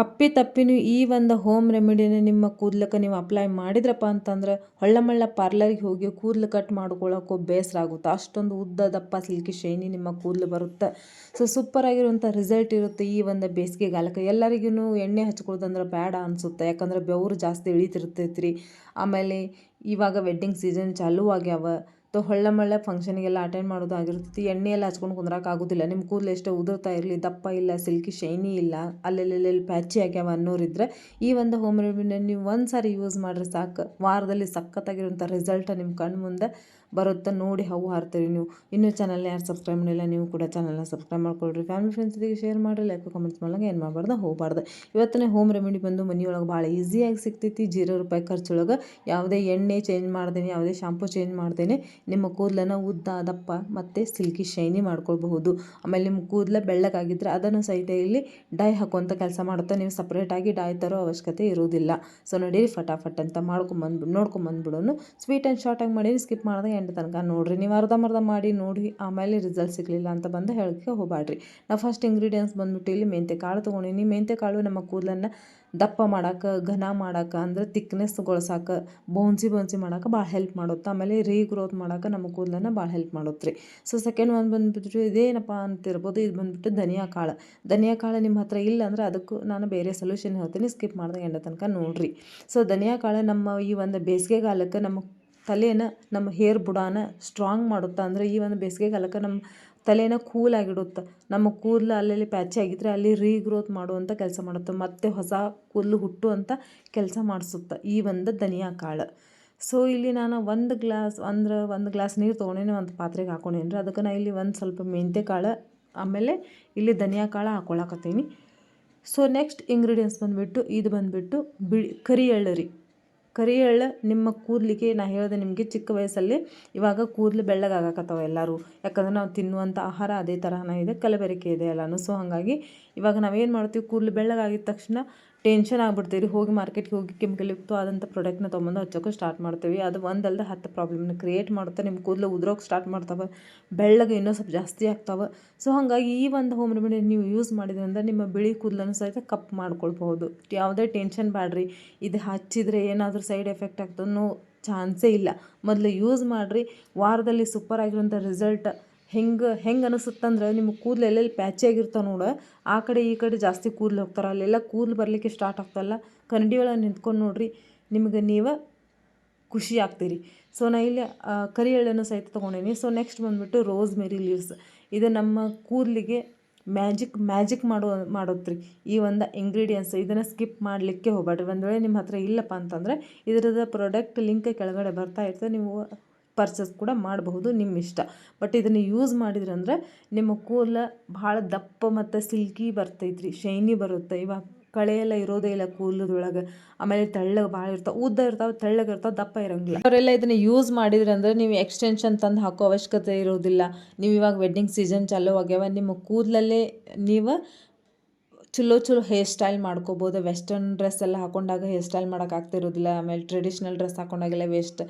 ಅಪ್ಪಿತಪ್ಪಿನೂ ಈ ಒಂದು ಹೋಮ್ ರೆಮಿಡಿನ ನಿಮ್ಮ ಕೂದಲಕ್ಕೆ ನೀವು ಅಪ್ಲೈ ಮಾಡಿದ್ರಪ್ಪ ಅಂತಂದ್ರೆ ಹೊಳ್ಳಮಳ್ಳ ಪಾರ್ಲರ್ಗೆ ಹೋಗಿ ಕೂದಲು ಕಟ್ ಮಾಡ್ಕೊಳ್ಳೋಕ್ಕೂ ಬೇಸರ ಆಗುತ್ತೆ. ಅಷ್ಟೊಂದು ಉದ್ದ ದಪ್ಪ ಸಿಲ್ಕಿ ಶೈನಿ ನಿಮ್ಮ ಕೂದಲು ಬರುತ್ತೆ. ಸೊ ಸೂಪರಾಗಿರುವಂಥ ರಿಸಲ್ಟ್ ಇರುತ್ತೆ ಈ ಒಂದು ಬೇಸಿಗೆಗಾಲಕ್ಕೆ. ಎಲ್ಲರಿಗೂ ಎಣ್ಣೆ ಹಚ್ಕೊಳ್ಳೋದಂದ್ರೆ ಬೇಡ ಅನಿಸುತ್ತೆ, ಯಾಕಂದ್ರೆ ಬೆವರು ಜಾಸ್ತಿ ಇಳಿತಿರ್ತೈತೆ ರೀ. ಆಮೇಲೆ ಇವಾಗ ವೆಡ್ಡಿಂಗ್ ಸೀಸನ್ ಚಾಲೂ ಆಗ್ಯಾವ. ಹೊಳ್ಳಮಳ್ಳ ಫಂಕ್ಷನಿಗೆಲ್ಲ ಅಟೆಂಡ್ ಮಾಡೋದು ಆಗಿರ್ತೈತಿ. ಎಣ್ಣೆ ಎಲ್ಲ ಹಚ್ಕೊಂಡು ಕುಂದ್ರಾಕಾಗೋದಿಲ್ಲ. ನಿಮ್ಮ ಕೂದಲು ಎಷ್ಟೇ ಉದುರ್ತಾ ಇರಲಿ, ದಪ್ಪ ಇಲ್ಲ, ಸಿಲ್ಕಿ ಶೈನಿ ಇಲ್ಲ, ಅಲ್ಲೆಲ್ಲೆಲ್ಲಿ ಪ್ಯಾಚಿ ಆಗ್ಯಾವ ಅನ್ನೋರಿದ್ರೆ ಈ ಒಂದು ಹೋಮ್ ರೆಮಿಡಿನ ನೀವು ಒಂದು ಸಾರಿ ಯೂಸ್ ಮಾಡಿದ್ರೆ ಸಾಕು, ವಾರದಲ್ಲಿ ಸಖತ್ತಾಗಿರುವಂಥ ರಿಸಲ್ಟ್ ನಿಮ್ಮ ಕಣ್ಣು ಮುಂದೆ ಬರುತ್ತೆ. ನೋಡಿ ಹವು ಹಾರ್ತೀರಿ ನೀವು. ಇನ್ನೂ ಚಾನಲ್ನ ಯಾರು ಸಬ್ಸ್ಕ್ರೈಬ್ ಮಾಡಿಲ್ಲ, ನೀವು ಕೂಡ ಚಾನಲ್ನ ಸಬ್ಸ್ಕ್ರೈಬ್ ಮಾಡ್ಕೊಳ್ರಿ. ಫ್ಯಾಮಿಲಿ ಫ್ರೆಂಡ್ಸ್ ಜೊತೆಗೆ ಶೇರ್ ಮಾಡಿರಿ, ಲೈಕ್ ಕಮೆಂಟ್ಸ್ ಮಾಡಂಗೆ ಏನು ಮಾಡಬಾರ್ದು, ಹೋಗಬಾರ್ದು. ಇವತ್ತಿನ ಹೋಮ್ ರೆಮಿಡಿ ಬಂದು ಮನೆಯೊಳಗೆ ಭಾಳ ಈಸಿಯಾಗಿ ಸಿಗ್ತೈತಿ. ₹0 ಖರ್ಚೊಳಗೆ ಯಾವುದೇ ಎಣ್ಣೆ ಚೇಂಜ್ ಮಾಡ್ದೇನೆ, ಯಾವುದೇ ಶಾಂಪೂ ಚೇಂಜ್ ಮಾಡ್ದೇನೆ ನಿಮ್ಮ ಕೂದಲನ್ನು ಉದ್ದ ದಪ್ಪ ಮತ್ತು ಸಿಲ್ಕಿ ಶೈನಿ ಮಾಡ್ಕೊಳ್ಬಹುದು. ಆಮೇಲೆ ನಿಮ್ಮ ಕೂದಲ ಬೆಳ್ಳಗಾಗಿದ್ದರೆ ಅದನ್ನು ಸಹಿತ ಇಲ್ಲಿ ಡೈ ಹಾಕುವಂಥ ಕೆಲಸ ಮಾಡುತ್ತೆ. ನೀವು ಸಪ್ರೇಟಾಗಿ ಡೈ ತರೋ ಅವಶ್ಯಕತೆ ಇರೋದಿಲ್ಲ. ಸೊ ನಡೀರಿ ಫಟಾಫಟ್ ಅಂತ ನೋಡ್ಕೊಂಬಂದ್ಬಿಡೋನು. ಸ್ವೀಟ್ ಆ್ಯಂಡ್ ಶಾರ್ಟಾಗಿ ಮಾಡಿ ಸ್ಕಿಪ್ ಮಾಡಿದಾಗ ಎಂಟು ತನಕ ನೋಡಿರಿ. ನೀವು ಅರ್ಧಂಬರ್ಧ ಮಾಡಿ ನೋಡಿ ಆಮೇಲೆ ರಿಸಲ್ಟ್ ಸಿಗಲಿಲ್ಲ ಅಂತ ಬಂದು ಹೇಳೋಕ್ಕೆ ಹೋಗಬೇಡ್ರಿ. ನಾವು ಫಸ್ಟ್ ಇಂಗ್ರೀಡಿಯೆಂಟ್ಸ್ ಬಂದುಬಿಟ್ಟು ಇಲ್ಲಿ ಮೆಂತ್ಯ ಕಾಳು ತೊಗೊಂಡಿನಿ. ಮೆಂತ್ಯ ಕಾಳು ನಮ್ಮ ಕೂದಲನ್ನು ದಪ್ಪ ಮಾಡೋಕೆ, ಘನ ಮಾಡೋಕೆ, ಅಂದರೆ ತಿಕ್ನೆಸ್ಗೊಳ್ಸೋಕೆ, ಬೌನ್ಸಿ ಮಾಡೋಕೆ ಭಾಳ ಹೆಲ್ಪ್ ಮಾಡುತ್ತೆ. ಆಮೇಲೆ ರೀಗ್ರೋತ್ ಮಾಡೋಕೆ ನಮ್ಮ ಕೂದಲನ್ನು ಭಾಳ ಹೆಲ್ಪ್ ಮಾಡುತ್ತೆ ರೀ. ಸೊ ಸೆಕೆಂಡ್ ಒಂದು ಬಂದುಬಿಟ್ಟು ಇದೇನಪ್ಪ ಅಂತಿರ್ಬೋದು, ಇದು ಬಂದುಬಿಟ್ಟು ಧನಿಯಾ ಕಾಳು ನಿಮ್ಮ ಹತ್ರ ಇಲ್ಲ ಅಂದರೆ ಅದಕ್ಕೂ ನಾನು ಬೇರೆ ಸೊಲ್ಯೂಷನ್ ಹೇಳ್ತೀನಿ, ಸ್ಕಿಪ್ ಮಾಡಿದಾಗ ಎಂಡ ತನಕ ನೋಡಿರಿ. ಸೊ ಧನಿಯಾ ಕಾಳು ನಮ್ಮ ಈ ಒಂದು ಬೇಸಿಗೆಗಾಲಕ್ಕೆ ನಮ್ಮ ತಲೆನ, ನಮ್ಮ ಹೇರ್ ಬುಡಾನ ಸ್ಟ್ರಾಂಗ್ ಮಾಡುತ್ತಾ. ಅಂದರೆ ಈ ಒಂದು ಬೇಸಿಗೆಗಾಲಕ್ಕೆ ನಮ್ಮ ತಲೆನ ಕೂಲಾಗಿಡುತ್ತೆ. ನಮ್ಮ ಕೂದಲು ಅಲ್ಲಲ್ಲಿ ಪ್ಯಾಚಿ ಆಗಿದ್ದರೆ ಅಲ್ಲಿ ರೀಗ್ರೋತ್ ಮಾಡುವಂಥ ಕೆಲಸ ಮಾಡುತ್ತೆ, ಮತ್ತು ಹೊಸ ಕೂದಲು ಹುಟ್ಟುವಂಥ ಕೆಲಸ ಮಾಡಿಸುತ್ತೆ ಈ ಒಂದು ಧನಿಯಾ ಕಾಳು. ಸೊ ಇಲ್ಲಿ ನಾನು ಒಂದು ಗ್ಲಾಸ್ ನೀರು ತೊಗೊಂಡೇನಿ, ಒಂದು ಪಾತ್ರೆಗೆ ಹಾಕೊಂಡೇನಿ ರೀ. ಅದಕ್ಕೆ ನಾನು ಇಲ್ಲಿ ಒಂದು ಸ್ವಲ್ಪ ಮೆಂತ್ಯ ಕಾಳು, ಆಮೇಲೆ ಇಲ್ಲಿ ಧನಿಯಾ ಕಾಳು ಹಾಕ್ಕೊಳಕತ್ತೀನಿ. ಸೊ ನೆಕ್ಸ್ಟ್ ಇಂಗ್ರೀಡಿಯೆಂಟ್ಸ್ ಬಂದುಬಿಟ್ಟು ಇದು ಬಂದುಬಿಟ್ಟು ಕರಿ ಎಳ್ಳು ರೀ. ಕರಿ ಎಳ್ಳು ನಿಮ್ಮ ಕೂದಲಿಗೆ, ನಾನು ಹೇಳಿದೆ ನಿಮಗೆ ಚಿಕ್ಕ ವಯಸ್ಸಲ್ಲಿ ಇವಾಗ ಕೂದಲು ಬೆಳ್ಳಗಾಗಕತ್ತವ ಎಲ್ಲರೂ, ಯಾಕಂದ್ರೆ ನಾವು ತಿನ್ನುವಂಥ ಆಹಾರ ಅದೇ ತರಹನೇ ಇದೆ, ಕಲಬೆರಕೆ ಇದೆ ಎಲ್ಲನೂ. ಸೊ ಹಾಗಾಗಿ ಇವಾಗ ನಾವೇನು ಮಾಡ್ತೀವಿ, ಕೂದಲು ಬೆಳ್ಳಗಾಗಿದ ತಕ್ಷಣ ಟೆನ್ಷನ್ ಆಗ್ಬಿಡ್ತೀವಿ ರೀ. ಹೋಗಿ ಮಾರ್ಕೆಟ್ಗೆ ಹೋಗಿ ಕೆಮಿಕಲ್ ಯುಕ್ತ ಆದಂಥ ಪ್ರಾಡಕ್ಟ್ನ ತೊಗೊಂಬಂದು ಹಚ್ಚೋಕೆ ಸ್ಟಾರ್ಟ್ ಮಾಡ್ತೀವಿ. ಅದು ಒಂದಲ್ಲದೆ 10 ಪ್ರಾಬ್ಲಮ್ನ ಕ್ರಿಯೇಟ್ ಮಾಡುತ್ತೆ. ನಿಮ್ಮ ಕೂದಲು ಉದ್ರೋಕೆ ಸ್ಟಾರ್ಟ್ ಮಾಡ್ತಾವೆ, ಬೆಳ್ಳಗೆ ಇನ್ನೂ ಸ್ವಲ್ಪ ಜಾಸ್ತಿ ಆಗ್ತಾವೆ. ಸೊ ಹಾಗಾಗಿ ಈ ಒಂದು ಹೋಮ್ ರೆಮಿಡಿ ನೀವು ಯೂಸ್ ಮಾಡಿದ್ರಿಂದ ನಿಮ್ಮ ಬಿಳಿ ಕೂದಲನ್ನು ಸಹಿತ ಕಪ್ಪು ಮಾಡ್ಕೊಳ್ಬಹುದು. ಯಾವುದೇ ಟೆನ್ಷನ್ ಬೇಡ್ರಿ, ಇದು ಹಚ್ಚಿದರೆ ಏನಾದರೂ ಸೈಡ್ ಎಫೆಕ್ಟ್ ಆಗ್ತದೋ ಚಾನ್ಸೇ ಇಲ್ಲ. ಮೊದಲು ಯೂಸ್ ಮಾಡಿರಿ, ವಾರದಲ್ಲಿ ಸೂಪರ್ ಆಗಿರೋಂಥ ರಿಸಲ್ಟ್. ಹೆಂಗೆ ಅನಿಸುತ್ತಂದ್ರೆ, ನಿಮ್ಮ ಕೂದಲು ಎಲ್ಲೆಲ್ಲಿ ಪ್ಯಾಚಿ ಆಗಿರ್ತಾವೆ ನೋಡು, ಆ ಕಡೆ ಈ ಕಡೆ ಜಾಸ್ತಿ ಕೂದಲು ಹೋಗ್ತಾರೆ, ಅಲ್ಲೆಲ್ಲ ಕೂದಲು ಬರಲಿಕ್ಕೆ ಸ್ಟಾರ್ಟ್ ಆಗ್ತಲ್ಲ, ಕನ್ನಡಿ ಒಳಗೆ ನಿಂತ್ಕೊಂಡು ನೋಡಿರಿ, ನಿಮಗೆ ನೀವು ಖುಷಿ ಆಗ್ತೀರಿ. ಸೊ ನಾ ಇಲ್ಲಿ ಕರಿ ಎಳ್ಳನ್ನು ಸಹಿತ ತೊಗೊಂಡೀನಿ. ಸೊ ನೆಕ್ಸ್ಟ್ ಬಂದುಬಿಟ್ಟು ರೋಸ್ಮೆರಿ ಲೀವ್ಸ್. ಇದು ನಮ್ಮ ಕೂದಲಿಗೆ ಮ್ಯಾಜಿಕ್ ಮಾಡೋದ್ರಿ ಈ ಒಂದು ಇಂಗ್ರೀಡಿಯೆಂಟ್ಸ್. ಇದನ್ನು ಸ್ಕಿಪ್ ಮಾಡಲಿಕ್ಕೆ ಹೋಗಬೇಡ್ರಿ. ಒಂದು ವೇಳೆ ನಿಮ್ಮ ಹತ್ರ ಇಲ್ಲಪ್ಪ ಅಂತಂದರೆ ಇದರದ ಪ್ರಾಡಕ್ಟ್ ಲಿಂಕ್ ಕೆಳಗಡೆ ಬರ್ತಾ ಇರ್ತದೆ, ನೀವು ಪರ್ಚೇಸ್ ಕೂಡ ಮಾಡಬಹುದು, ನಿಮ್ಮ ಇಷ್ಟ. ಬಟ್ ಇದನ್ನು ಯೂಸ್ ಮಾಡಿದ್ರಂದ್ರೆ ನಿಮ್ಮ ಕೂದಲು ಭಾಳ ದಪ್ಪ ಮತ್ತು ಸಿಲ್ಕಿ ಬರ್ತೈತ್ರಿ, ಶೈನಿ ಬರುತ್ತೆ. ಇವಾಗ ಕಳೆಯೆಲ್ಲ ಇರೋದೇ ಇಲ್ಲ ಕೂದಲದೊಳಗೆ. ಆಮೇಲೆ ತೆಳ್ಳಗೆ ಭಾಳ ಇರ್ತಾವೆ, ಉದ್ದ ಇರ್ತಾವೆ, ತೆಳ್ಳಗೆ ಇರ್ತಾವೆ, ದಪ್ಪ ಇರೋಂಗಿಲ್ಲ. ಅವರೆಲ್ಲ ಇದನ್ನು ಯೂಸ್ ಮಾಡಿದ್ರಿ ಅಂದರೆ ನೀವು ಎಕ್ಸ್ಟೆನ್ಷನ್ ತಂದು ಹಾಕೋ ಅವಶ್ಯಕತೆ ಇರೋದಿಲ್ಲ. ನೀವು ಇವಾಗ ವೆಡ್ಡಿಂಗ್ ಸೀಸನ್ ಚಾಲೂ ಆಗ್ಯಾವ, ನಿಮ್ಮ ಕೂದಲಲ್ಲೇ ನೀವು ಚಲೋ ಹೇರ್ ಸ್ಟೈಲ್ ಮಾಡ್ಕೋಬೋದು. ವೆಸ್ಟರ್ನ್ ಡ್ರೆಸ್ ಎಲ್ಲ ಹಾಕೊಂಡಾಗ ಹೇರ್ ಸ್ಟೈಲ್ ಮಾಡೋಕ್ಕಾಗ್ತಿರೋದಿಲ್ಲ, ಆಮೇಲೆ ಟ್ರೆಡಿಷ್ನಲ್ ಡ್ರೆಸ್ ಹಾಕೊಂಡಾಗೆಲ್ಲ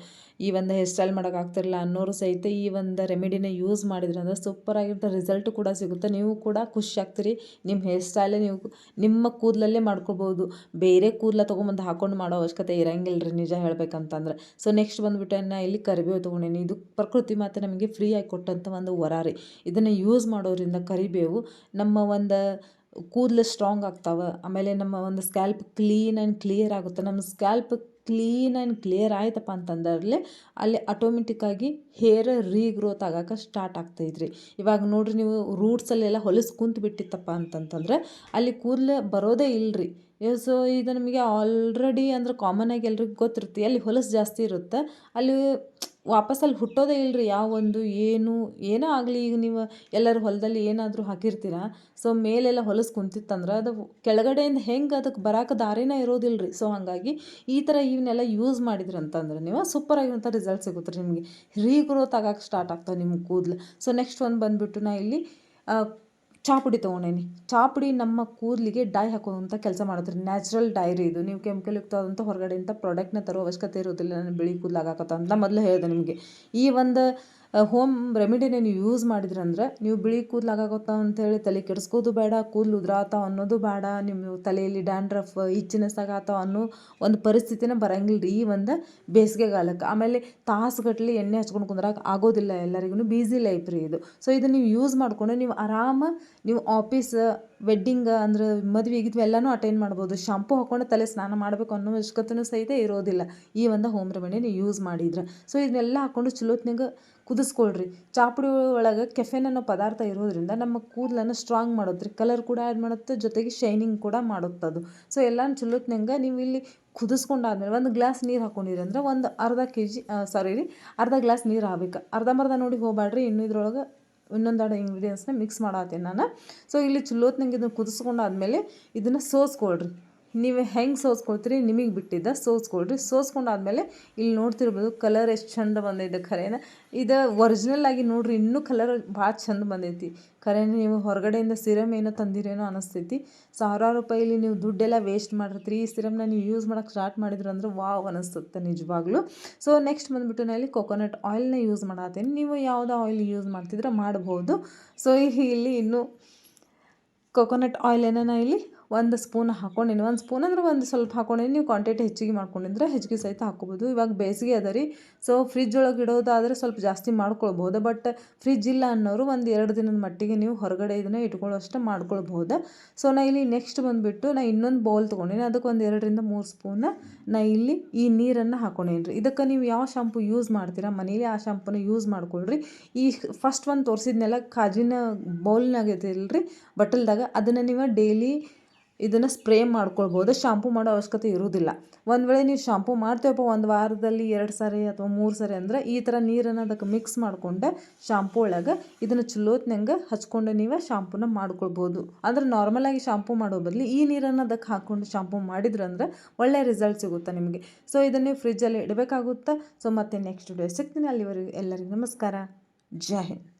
ಈ ಒಂದು ಹೇರ್ ಸ್ಟೈಲ್ ಮಾಡೋಕ್ಕಾಗ್ತಿರಲ್ಲ ಅನ್ನೋರು ಸಹಿತ ಈ ಒಂದು ರೆಮಿಡಿನ ಯೂಸ್ ಮಾಡಿದ್ರಂದ್ರೆ ಸೂಪರಾಗಿರ್ತ ರಿಸಲ್ಟ್ ಕೂಡ ಸಿಗುತ್ತೆ. ನೀವು ಕೂಡ ಖುಷಿ ಆಗ್ತೀರಿ, ನಿಮ್ಮ ಹೇರ್ ಸ್ಟೈಲೇ ನೀವು ನಿಮ್ಮ ಕೂದಲಲ್ಲೇ ಮಾಡ್ಕೋಬೋದು. ಬೇರೆ ಕೂದಲ ತೊಗೊಂಬಂದು ಹಾಕೊಂಡು ಮಾಡೋ ಅವಶ್ಯಕತೆ ಇರೋಂಗಿಲ್ಲ ರೀ, ನಿಜ ಹೇಳ್ಬೇಕಂತಂದ್ರೆ. ಸೊ ನೆಕ್ಸ್ಟ್ ಬಂದುಬಿಟ್ಟು ನಾನು ಇಲ್ಲಿ ಕರಿಬೇವು ತೊಗೊಂಡೇನಿ. ಇದು ಪ್ರಕೃತಿ ಮಾತ್ರ ನಮಗೆ ಫ್ರೀಯಾಗಿ ಕೊಟ್ಟಂಥ ಒಂದು ವರ ರೀ. ಇದನ್ನು ಯೂಸ್ ಮಾಡೋದ್ರಿಂದ ಕರಿಬೇವು ನಮ್ಮ ಒಂದು ಕೂದಲು ಸ್ಟ್ರಾಂಗ್ ಆಗ್ತಾವೆ. ಆಮೇಲೆ ನಮ್ಮ ಒಂದು ಸ್ಕ್ಯಾಲ್ಪ್ ಕ್ಲೀನ್ ಆ್ಯಂಡ್ ಕ್ಲಿಯರ್ ಆಗುತ್ತೆ. ನಮ್ಮ ಸ್ಕ್ಯಾಲ್ಪ್ ಕ್ಲೀನ್ ಆ್ಯಂಡ್ ಕ್ಲಿಯರ್ ಆಯ್ತಪ್ಪ ಅಂತಂದ್ರೆ ಅಲ್ಲಿ ಆಟೋಮೆಟಿಕ್ಕಾಗಿ ಹೇರ್ ರೀಗ್ರೋತ್ ಆಗೋಕೆ ಸ್ಟಾರ್ಟ್ ಆಗ್ತೈತ್ರಿ. ಇವಾಗ ನೋಡಿರಿ, ನೀವು ರೂಟ್ಸಲ್ಲೆಲ್ಲ ಹೊಲಸು ಕುಂತು ಬಿಟ್ಟಿತ್ತಪ್ಪ ಅಂತಂತಂದ್ರೆ ಅಲ್ಲಿ ಕೂದಲು ಬರೋದೇ ಇಲ್ಲರಿ. ಸೊ ಇದು ನಮಗೆ ಆಲ್ರೆಡಿ ಅಂದ್ರೆ ಕಾಮನ್ ಆಗಿ ಎಲ್ರಿಗೂ ಗೊತ್ತಿರುತ್ತೆ, ಅಲ್ಲಿ ಹೊಲಸು ಜಾಸ್ತಿ ಇರುತ್ತೆ, ಅಲ್ಲಿ ವಾಪಸ್ ಅಲ್ಲಿ ಹುಟ್ಟೋದೇ ಇಲ್ಲರಿ. ಏನೋ ಆಗಲಿ, ಈಗ ನೀವು ಎಲ್ಲರೂ ಹೊಲದಲ್ಲಿ ಏನಾದರೂ ಹಾಕಿರ್ತೀರ, ಸೊ ಮೇಲೆಲ್ಲ ಹೊಲಸು ಕುಂತಿತ್ತಂದ್ರೆ ಅದು ಕೆಳಗಡೆಯಿಂದ ಹೆಂಗೆ ಅದಕ್ಕೆ ಬರೋಕೆ ದಾರಿನೇ ಇರೋದಿಲ್ಲ ರೀ. ಸೊ ಹಾಗಾಗಿ ಈ ಥರ ಇವನ್ನೆಲ್ಲ ಯೂಸ್ ಮಾಡಿದ್ರಂತಂದ್ರೆ ನೀವು ಸೂಪರಾಗಿರುವಂಥ ರಿಸಲ್ಟ್ ಸಿಗುತ್ತೆ ರೀ. ನಿಮಗೆ ರೀಗ್ರೋತ್ ಆಗೋಕೆ ಸ್ಟಾರ್ಟ್ ಆಗ್ತವೆ ನಿಮ್ಮ ಕೂದಲು. ಸೊ ನೆಕ್ಸ್ಟ್ ಒಂದು ಬಂದುಬಿಟ್ಟು ನಾ ಇಲ್ಲಿ ಚಾಪುಡಿ ತೊಗೊಂಡೇನಿ. ಚಾಪುಡಿ ನಮ್ಮ ಕೂದಲಿಗೆ ಡೈ ಹಾಕುವಂಥ ಕೆಲಸ ಮಾಡುತ್ತೆ ರೀ. ನ್ಯಾಚುರಲ್ ಡೈರಿ ಇದು. ನೀವು ಕೆಮಿಕಲ್ ಯುಕ್ತವಾದಂಥ ಹೊರಗಡೆಯಿಂದ ಪ್ರಾಡಕ್ಟ್ನ ತರೋ ಅವಶ್ಯಕತೆ ಇರೋದಿಲ್ಲ. ನಾನು ಬಿಳಿ ಕೂದಲು ಆಗಾಕತ್ತ ಅಂತ ಮೊದಲು ಹೇಳಿದೆ ನಿಮಗೆ. ಈ ಒಂದು ಹೋಮ್ ರೆಮಿಡಿನ ನೀವು ಯೂಸ್ ಮಾಡಿದ್ರಂದ್ರೆ ನೀವು ಬಿಳಿ ಕೂದಲು ಆಗಾಗುತ್ತ ಅಂತೇಳಿ ತಲೆ ಕೆಡಿಸ್ಕೋದು ಬೇಡ, ಕೂದಲು ಉದ್ರಾತಾವ ಅನ್ನೋದು ಬೇಡ, ನಿಮ್ಮ ತಲೆಯಲ್ಲಿ ಡ್ಯಾಂಡ್ರಫ್ ಇಚ್ಚಿನೆಸ್ ಆಗತ್ತಾವ ಅನ್ನೋ ಒಂದು ಪರಿಸ್ಥಿತಿನ ಬರಂಗಿಲ್ಲ ರೀ ಈ ಒಂದು ಬೇಸಿಗೆಗಾಲಕ್ಕೆ. ಆಮೇಲೆ ತಾಸುಗಟ್ಟಲೆ ಎಣ್ಣೆ ಹಚ್ಕೊಂಡು ಕುಂದ್ರಾಕ ಆಗೋದಿಲ್ಲ ಎಲ್ಲರಿಗೂ, ಬ್ಯುಸಿ ಲೈಫ್ ರೀ ಇದು. ಸೊ ಇದನ್ನು ನೀವು ಯೂಸ್ ಮಾಡಿಕೊಂಡು ನೀವು ಆರಾಮ ನೀವು ಆಫೀಸ್ ವೆಡ್ಡಿಂಗ್ ಅಂದ್ರೆ ಮದುವೆ ಗಿದ್ವಿ ಎಲ್ಲನೂ ಅಟೆಂಡ್ ಮಾಡ್ಬೋದು. ಶಾಂಪು ಹಾಕ್ಕೊಂಡು ತಲೆ ಸ್ನಾನ ಮಾಡಬೇಕು ಅನ್ನೋ ಅವಶ್ಯಕತೆಯೂ ಸಹಿತ ಇರೋದಿಲ್ಲ ಈ ಒಂದು ಹೋಮ್ ರೆಮಿಡಿ ನೀವು ಯೂಸ್ ಮಾಡಿದ್ರೆ. ಸೊ ಇದನ್ನೆಲ್ಲ ಹಾಕ್ಕೊಂಡು ಚಲೋತ್ನಾಗ ಕುದಿಸ್ಕೊಳ್ರಿ. ಚಾಪುಡಿ ಒಳಗೆ ಕೆಫೆನ್ ಅನ್ನೋ ಪದಾರ್ಥ ಇರೋದ್ರಿಂದ ನಮ್ಮ ಕೂದಲನ್ನು ಸ್ಟ್ರಾಂಗ್ ಮಾಡುತ್ತೆ, ಕಲರ್ ಕೂಡ ಆ್ಯಡ್ ಮಾಡುತ್ತೆ, ಜೊತೆಗೆ ಶೈನಿಂಗ್ ಕೂಡ ಮಾಡುತ್ತದು. ಸೊ ಎಲ್ಲನೂ ಚಲೋತ್ನಂಗೆ ನೀವು ಇಲ್ಲಿ ಕುದಿಸ್ಕೊಂಡಾದ್ಮೇಲೆ ಒಂದು ಗ್ಲಾಸ್ ನೀರು ಹಾಕೊಂಡಿರಿ ಅಂದ್ರೆ ಒಂದು ಅರ್ಧ ಗ್ಲಾಸ್ ನೀರು ಆಗ್ಬೇಕು. ಅರ್ಧಂಬರ್ಧ ನೋಡಿ ಹೋಗ್ಬೇಡ್ರಿ, ಇನ್ನೂ ಇದ್ರೊಳಗೆ ಇನ್ನೊಂದೆರಡು ಇಂಗ್ರೀಡಿಯೆಂಟ್ಸ್ನ ಮಿಕ್ಸ್ ಮಾಡತ್ತೀನಿ ನಾನು. ಸೊ ಇಲ್ಲಿ ಚಲೋತ್ನಂಗೆ ಇದನ್ನು ಕುದಿಸ್ಕೊಂಡಾದ್ಮೇಲೆ ಇದನ್ನು ಸೋಸ್ಕೊಳ್ರಿ. ನೀವು ಹೆಂಗೆ ಸೋಸ್ಕೊಳ್ತೀರಿ ನಿಮಗೆ ಬಿಟ್ಟಿದ್ದ ಸೋಸ್ಕೊಳ್ರಿ. ಸೋಸ್ಕೊಂಡಾದ್ಮೇಲೆ ಇಲ್ಲಿ ನೋಡ್ತಿರ್ಬೋದು ಕಲರ್ ಎಷ್ಟು ಚಂದ ಬಂದೈತೆ ಖರೇನ. ಇದು ಒರಿಜಿನಲ್ ಆಗಿ ನೋಡ್ರಿ, ಇನ್ನೂ ಕಲರ್ ಭಾಳ ಚಂದ ಬಂದೈತಿ ಖರೇನ. ನೀವು ಹೊರಗಡೆಯಿಂದ ಸಿರಮ್ ಏನೋ ತಂದಿರೇನೋ ಅನಿಸ್ತೈತಿ. ಸಾವಿರಾರು ರೂಪಾಯಿಲಿ ನೀವು ದುಡ್ಡೆಲ್ಲ ವೇಸ್ಟ್ ಮಾಡಿರ್ತೀರಿ. ಈ ಸಿರಮ್ನ ನೀವು ಯೂಸ್ ಮಾಡೋಕ್ಕೆ ಸ್ಟಾರ್ಟ್ ಮಾಡಿದ್ರು ಅಂದ್ರೆ ವಾವ್ ಅನಿಸುತ್ತೆ ನಿಜವಾಗ್ಲೂ. ಸೊ ನೆಕ್ಸ್ಟ್ ಬಂದುಬಿಟ್ಟು ನಾನು ಇಲ್ಲಿ ಕೊಕೊನಟ್ ಆಯಿಲ್ನ ಯೂಸ್ ಮಾಡತ್ತೀನಿ. ನೀವು ಯಾವುದೋ ಆಯಿಲ್ ಯೂಸ್ ಮಾಡ್ತಿದ್ರೆ ಮಾಡ್ಬೋದು. ಸೊ ಇಲ್ಲಿ ಇನ್ನೂ ಕೊಕೊನಟ್ ಆಯಿಲನ್ನು ನಾನು ಇಲ್ಲಿ 1 ಸ್ಪೂನ್ ಹಾಕ್ಕೊಂಡಿನಿ. 1 ಸ್ಪೂನ್ ಅಂದ್ರೆ ಒಂದು ಸ್ವಲ್ಪ ಹಾಕ್ಕೊಂಡಿನಿ. ನೀವು ಕ್ವಾಂಟಿಟಿ ಹೆಚ್ಚಿಗೆ ಮಾಡ್ಕೊಂಡಿದ್ರೆ ಹೆಚ್ಚಿಗೆ ಸಹಿತ ಹಾಕ್ಕೋಬೋದು. ಇವಾಗ ಬೇಸಿಗೆ ಅದ ರೀ, ಸೊ ಫ್ರಿಜ್ ಒಳಗೆ ಇಡೋದಾದರೆ ಸ್ವಲ್ಪ ಜಾಸ್ತಿ ಮಾಡ್ಕೊಳ್ಬೋದು. ಬಟ್ ಫ್ರಿಜ್ ಇಲ್ಲ ಅನ್ನೋರು 1-2 ದಿನದ ಮಟ್ಟಿಗೆ ನೀವು ಹೊರಗಡೆ ಇದನ್ನು ಇಟ್ಕೊಳ್ಳೋಷ್ಟು ಮಾಡ್ಕೊಳ್ಬೋದು. ಸೊ ನಾ ಇಲ್ಲಿ ನೆಕ್ಸ್ಟ್ ಬಂದುಬಿಟ್ಟು ನಾ ಇನ್ನೊಂದು ಬೌಲ್ ತೊಗೊಂಡಿನಿ. ಅದಕ್ಕೆ 2-3 ಸ್ಪೂನ್ ನಾ ಇಲ್ಲಿ ಈ ನೀರನ್ನು ಹಾಕ್ಕೊಂಡೇನಿ ರೀ. ಇದಕ್ಕೆ ನೀವು ಯಾವ ಶಾಂಪು ಯೂಸ್ ಮಾಡ್ತೀರಾ ಮನೇಲಿ ಆ ಶಾಂಪುನ ಯೂಸ್ ಮಾಡ್ಕೊಳ್ರಿ. ಈ ಫಸ್ಟ್ ಒಂದು ತೋರಿಸಿದ್ನೆಲ್ಲ ಕಾಜಿನ ಬೌಲ್ನಾಗ ಐತಿಲ್ರಿ ಬಟಲ್ದಾಗ, ಅದನ್ನು ನೀವು ಡೈಲಿ ಇದನ್ನು ಸ್ಪ್ರೇ ಮಾಡ್ಕೊಳ್ಬೋದು. ಶಾಂಪು ಮಾಡೋ ಅವಶ್ಯಕತೆ ಇರೋದಿಲ್ಲ. ಒಂದು ವೇಳೆ ನೀವು ಶಾಂಪು ಮಾಡ್ತೀವಪ್ಪ ಒಂದು ವಾರದಲ್ಲಿ 2 ಸಾರಿ ಅಥವಾ 3 ಸಾರಿ ಅಂದ್ರೆ ಈ ಥರ ನೀರನ್ನು ಅದಕ್ಕೆ ಮಿಕ್ಸ್ ಮಾಡಿಕೊಂಡು ಶಾಂಪು ಒಳಗೆ ಇದನ್ನು ಚಲೋತ್ನಂಗೆ ಹಚ್ಕೊಂಡು ನೀವು ಶಾಂಪುನ ಮಾಡ್ಕೊಳ್ಬೋದು. ಅಂದ್ರೆ ನಾರ್ಮಲಾಗಿ ಶಾಂಪು ಮಾಡೋ ಬದಲು ಈ ನೀರನ್ನು ಅದಕ್ಕೆ ಹಾಕ್ಕೊಂಡು ಶಾಂಪು ಮಾಡಿದ್ರಂದ್ರೆ ಒಳ್ಳೆ ರಿಸಲ್ಟ್ ಸಿಗುತ್ತೆ ನಿಮಗೆ. ಸೊ ಇದನ್ನು ನೀವು ಫ್ರಿಜ್ಜಲ್ಲಿ ಇಡಬೇಕಾಗುತ್ತೆ. ಸೊ ಮತ್ತೆ ನೆಕ್ಸ್ಟ್ ವಿಡಿಯೋ ಸಿಗ್ತೀನಿ. ಅಲ್ಲಿವರೆಗೂ ಎಲ್ಲರಿಗೂ ನಮಸ್ಕಾರ. ಜೈ ಹಿಂದ್.